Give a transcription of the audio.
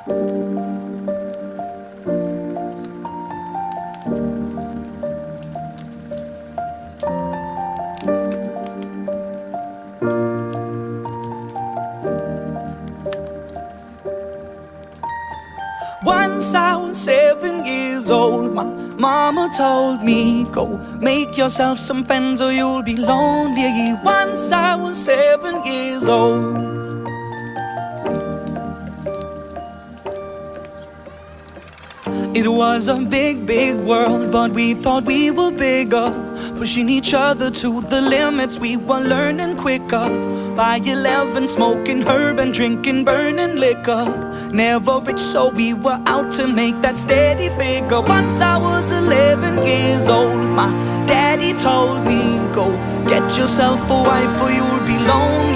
Once I was 7 years old, my mama told me, go make yourself some friends or you'll be lonely. Once I was 7 years old. It was a big, big world, but we thought we were bigger, pushing each other to the limits. We were learning quicker. By 11, smoking herb and drinking burning liquor. Never rich, so we were out to make that steady figure. Once I was 11 years old, my daddy told me, go get yourself a wife or you'll be lonely.